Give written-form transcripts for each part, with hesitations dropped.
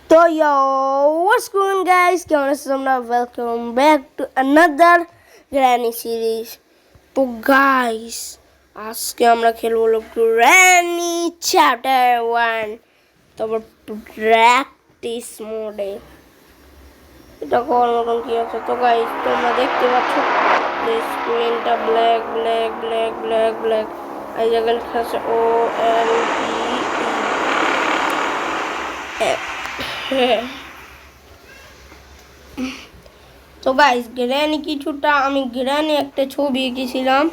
So yo, what's going on guys? Welcome back to another Granny series. তো guys, আজকে আমরা খেলবো হলো Granny Chapter 1 তারপর প্র্যাকটিস মোডে। এটা কোন মতন কি আছে তো গাইস তোমরা দেখতে পাচ্ছ স্ক্রিনটা ব্ল্যাক এই জায়গায় লেখা আছে OLPE। তো গাইস গ্র্যানি কিছুটা আমি গ্র্যানি একটা ছবি এঁকেছিলাম।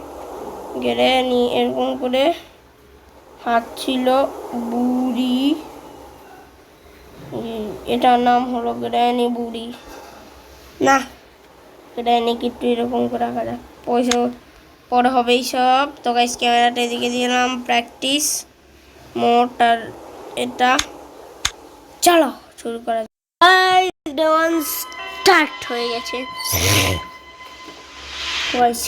গ্র্যানি এরকম করে হাত ছিল বুড়ি, এটার নাম হলো গ্র্যানি বুড়ি। না গ্র্যানি একটু এরকম করে রাখা যাক, পয়সা পরে হবে এইসব। তো গাইস ক্যামেরাটা এদিকে দিলাম, প্র্যাকটিস মোড আর এটা চলো শুরু করা যাক। স্টার্ট হয়ে গেছে।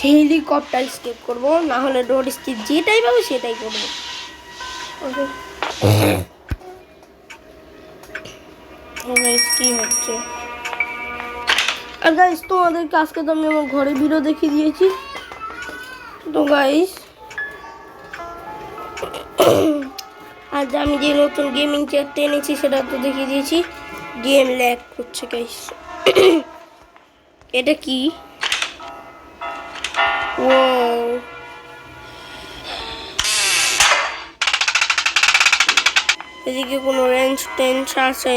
হেলিকপ্টার স্কেপ করবো, না হলে রোড স্কেপ, যেটাই পাবো সেটাই করবো। কি হচ্ছে আর গাইস তোমাদেরকে আজকে তো আমি আমার ঘরে ভিডিও দেখিয়ে দিয়েছি। তো গাইস আজ আমি যে নতুন গেমিং চেয়ারটা এনেছি সেটা তো দেখিয়ে দিয়েছি। গেম ল্যাগ করছে গাইস। এটা কি? ও এদিকে কোনো রেঞ্জ আছে?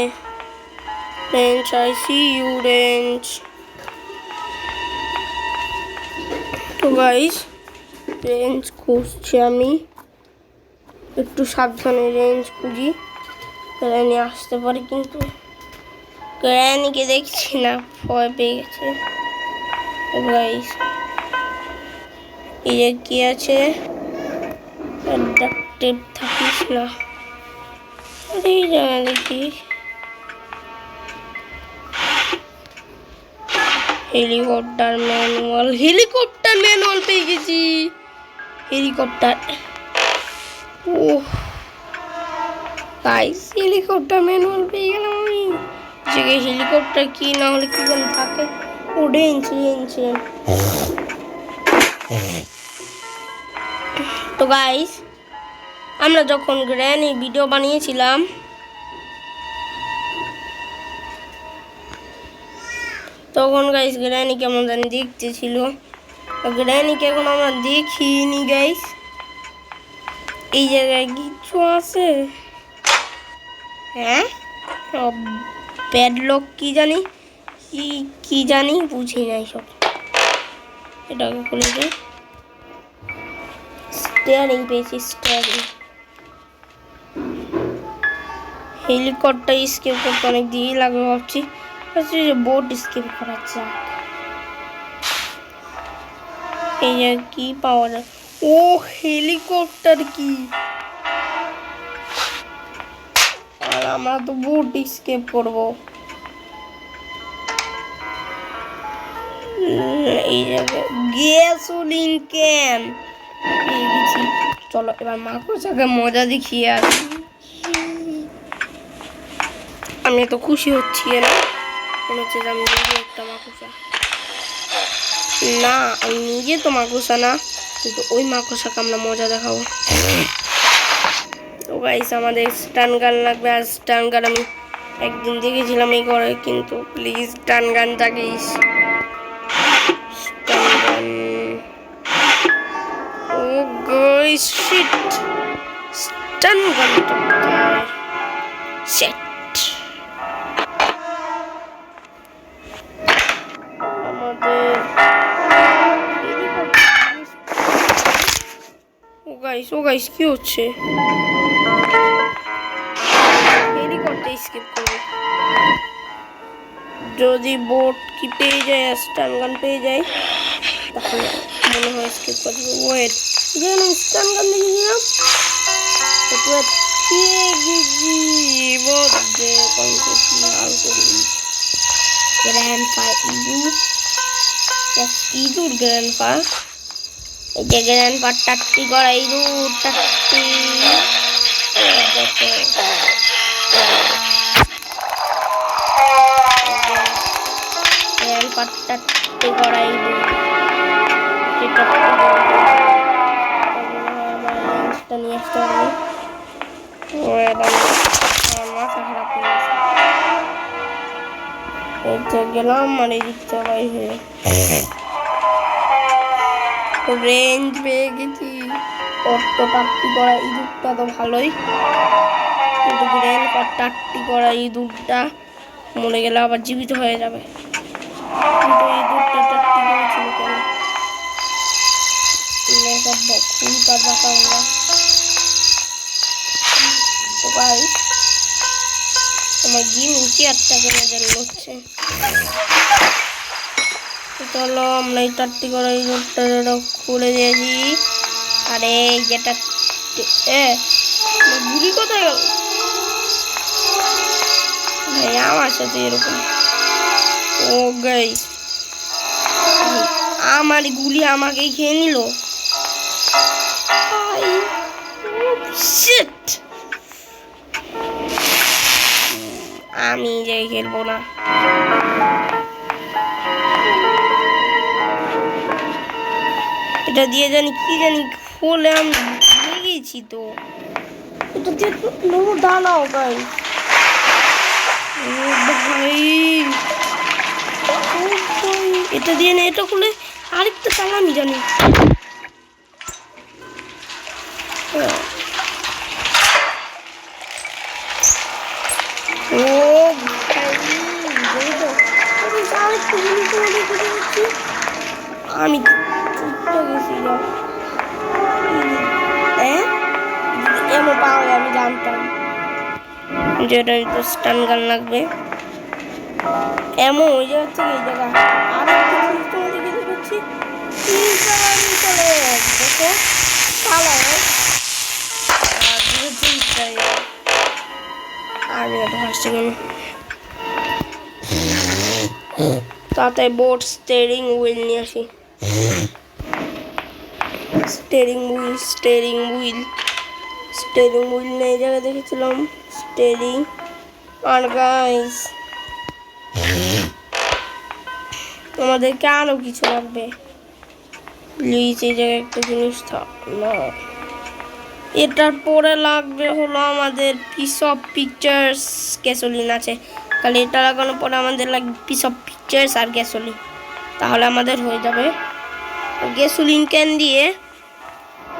Range I see you range. তো গাইস রেঞ্জ খুঁজছি আমি, একটু সাবধানে রেঞ্জ খুঁজি, গ্র্যানি আসতে পারে কিন্তু গ্র্যানিকে দেখছি না, ভয় পেয়ে গেছে। গাইস এই কি আছে? অ্যাডাপ্টিভ থাকিস না, এই জায়গা দেখি হেলিকপ্টার ম্যানুয়াল পেয়ে গেছি। হেলিকপ্টার, ও গাইস হেলিকপ্টার ম্যানুয়াল পেয়ে গেলাম আমি। জায়গায় হেলিকপ্টার কি না হলে কি যেন থাকে। ও রেঞ্জ। তো গাইস আমরা যখন গ্র্যানি ভিডিও বানিয়েছিলাম তখন গাইস গ্র্যানি কেমন জানি দেখতে ছিল, গ্র্যানিকে এখন আমরা দেখিনি গাইস। এই জায়গায় কিছু আছে, হ্যাঁ প্যাডলক কি জানি বুঝি নাই সব। এটাকে খুলে দে, স্টিয়ারিং পেয়েছি, স্টিয়ারিং। হেলিকপ্টার স্কেপ করতে অনেক দিয়ে লাগবে ভাবছি, বোট স্কেপ করা যাক। এই জায়গায় কি পাওয়া যায়? ও হেলিকপ্টার কি, আর আমরা তো বোট স্কেপ করবো। এই জায়গায় গ্যাসোলিন ক্যান পেয়ে গেছি। চলো এবার মাকড়সাকে মজা দেখিয়ে আসি। আমি তো খুশি হচ্ছি না, মনে হচ্ছে যে আমি নিজে একটা মাকড়সা। না আমি নিজে তো মাকড়সা না, কিন্তু ওই মাকড়সাকে আমরা মজা দেখাবো। তো গাইস আমাদের স্টান গান লাগবে, আর স্টান গান আমি একদিন দেখেছিলাম এই ঘরে, কিন্তু প্লিজ স্টান গানটা গাইস, স্টান গান। ও গাইস শিট, স্টান গানটা সেট। ও গাইস কি হচ্ছে? হেলিকপ্টার স্কিপ করবে, যদি বোট কি পেয়ে যায়, স্টান গান পেয়ে যায়, তাহলে মনে হয় স্কিপ করে দেবো। ওয়েট, যেন স্টান গান দেখেছিলাম পেয়ে গেছি। বদে কনসেপ্ট লাল করি গ্র্যান্ডপা ইঁদুর গ্র্যান্ডপা। এই যে গ্র্যান্ডপা টাট্টি করা ইঁদুর, টাট্টি টাট্টে করা এই দুধ যেটা আমার লেন্সটা নিয়ে আসতে পারবে। আমার মাথা খারাপ হয়ে গেছে। এইটা গেলাম আর এই দিকটা বাইরে রেঞ্জ পেয়ে গেছি। অটো টাট্টি করা ইঁদুরটা তো ভালোই, কিন্তু গ্রেন টাট্টি করা ইঁদুরটা মরে গেলে আবার জীবিত হয়ে যাবে। কিন্তু ইঁদুরটা টাট্টি করেছিল কেন? ফুলকার বাঁকা আমরা তো ভাই আমার গিনি চেয়ারটাকে নজর হচ্ছে। চলো আমরা এই টাট্টি করা ইঁদুরটা খুলে দিয়েছি। আরে যেটা গুলি কোথায় গেল ভাই? আমার সাথে এরকম ও গাইস, আমার গুলি আমাকেই খেয়ে নিল। আমি যাই খেলবো না। এটা দিয়ে জানি কি জানি ফলে আমি লেগেছি তো। এটা দিয়ে দাঁড়াও ভাই। ভাই এটা দিয়ে না, এটা খুলে আরেকটা চাল আমি জানি। ও আমি গেছি এমন পাওয়া আমি জানতাম যেটা তো স্টান গান লাগবে। এমন ওই জায়গা থেকে এই জায়গা আমি এত হাসছি কেন? তাতে বোর্ড স্টিয়ারিং হুইল নিয়ে আসি। স্টিয়ারিং হুইল নেই জায়গায় দেখেছিলাম স্টিয়ারিং। আর গাইস আমাদেরকে আরো কিছু লাগবে প্লিজ। এই জায়গায় একটা জিনিস না, এটার পরে লাগবে হলো আমাদের পিস অফ পিকচার্স গ্যাসোলিন আছে, তাহলে এটা লাগানোর পরে আমাদের লাগবে পিস অফ পিকচার্স আর গ্যাসোলিন, তাহলে আমাদের হয়ে যাবে। গ্যাসোলিন ক্যান দিয়ে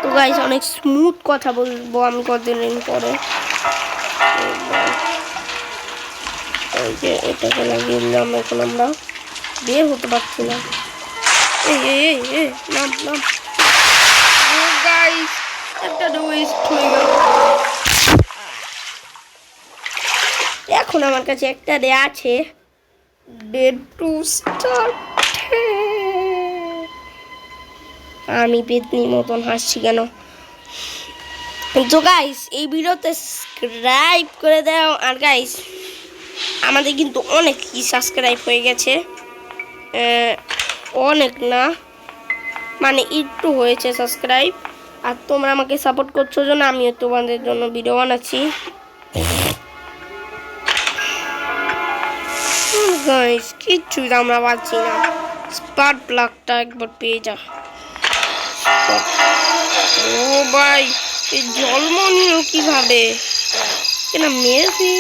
তো গাইস অনেক স্মুথ কথা বলবো আমি কতদিন পরে। এই যে এটাকে লাগিয়ে দিলাম, এখন আমরা বের হতে পারছি না। নাম গাইস একটা ওয়েস্ট হয়ে গেল। এখন আমার কাছে একটা ডে আছে, ডে টু স্টার্ট। আমি পেতনি মতন হাসছি কেন? তো গাইস এই ভিডিওতে সাবস্ক্রাইব করে দাও। আর গাইস আমাদের কিন্তু অনেক সাবস্ক্রাইব হয়ে গেছে, অনেক না মানে একটু হয়েছে সাবস্ক্রাইব। আর তোমরা আমাকে সাপোর্ট করছো জন্য আমিও তোমাদের জন্য ভিডিও বানাচ্ছি। গাইস কিচ্ছু আমরা পাচ্ছি না। স্পার্ক প্লাগটা একবার পেয়ে যা। ও ভাই এই জলমনিও কিভাবে কেন মেরে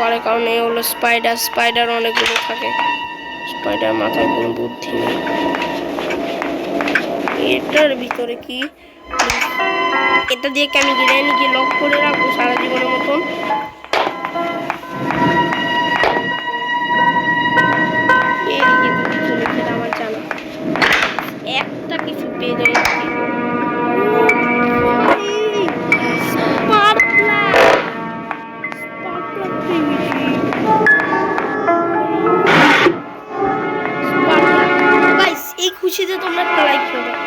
পারে? কারণ এই হলো স্পাইডার অনেকগুলো থাকে। স্পাইডার মাথায় কোনো বুদ্ধি নেই। এটার ভিতরে কি? এটা দিয়ে কি আমি গ্র্যানিকে লক করে রাখবো সারা জীবনের মতন? এদিকে তো কিছু নেই, সেটা আমার জানা। একটা কিছু পেয়ে যাই এই খুশিতে তোমরা একটা লাইক করে দাও।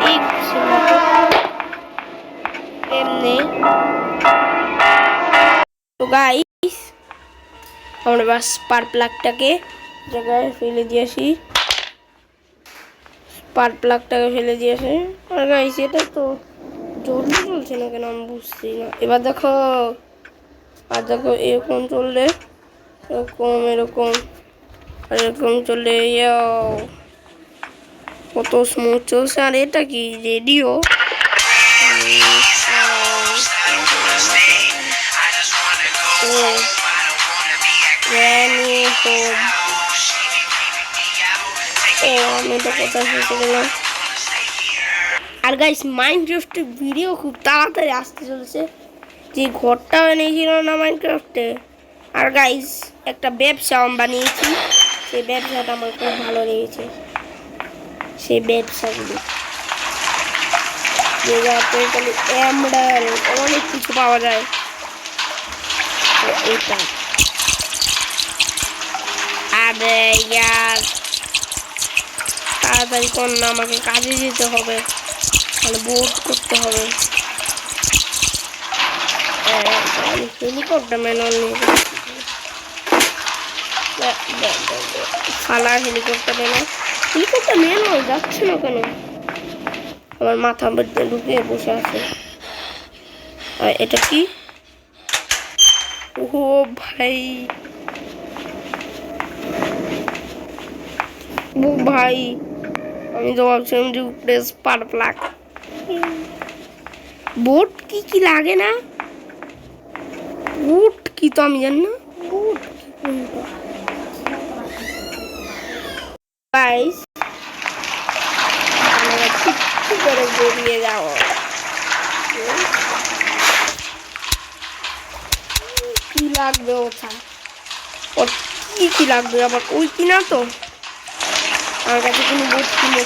এই খুশি এমনি তো গাইস আমরা বাস স্পার্ক প্লাগটাকে জায়গায় ফেলে দিয়েছি। স্পার্ক প্লাগটাকে ফেলে দিয়েছে। আর গাইস এটা তো জ্বলছে না কেন আমি বুঝছি না। এবার দেখো আর দেখো এরকম চললে এরকম এরকম আর এরকম চললে কত স্মুথ চলছে। আর এটা কি রেডিও? আমি তো কোথায় ফেসে গেলাম। আর গাইস মাইনক্রাফটের ভিডিও খুব তাড়াতাড়ি আসতে চলেছে। যে ঘরটা বানিয়েছিল না মাইনক্রাফটে, আর গাইস একটা ব্যবসা আমি বানিয়েছি, সেই ব্যবসাটা আমার খুব ভালো লেগেছে। সেই ব্যবসাগুলো এমরাল্ড অনেক কিছু পাওয়া যায়। এটা আরে ইয়ার তাড়াতাড়ি কর না, আমাকে কাজে যেতে হবে, তাহলে বোট করতে হবে। হেলিকপ্টার ম্যানুয়াল নিয়ে ফালা হেলিকপ্টার ম্যানুয়াল যাচ্ছে না কেন? আমার মাথা মধ্যে ঢুকে বসে আছে। আর এটা কি? ও ভাই, ও ভাই, আমি তো ভাবছিলাম যে প্রেস পার প্লাগ। বোট কি কি লাগে না? বুট কি তো আমি জানি না। বুট কি কোনটা? গাইস কি করে বেরিয়ে যাও? কি লাগবে ওটা? ওর কি কি লাগবে আবার? ওই কিনা তো আমার কাছে কোনো বুট কিনে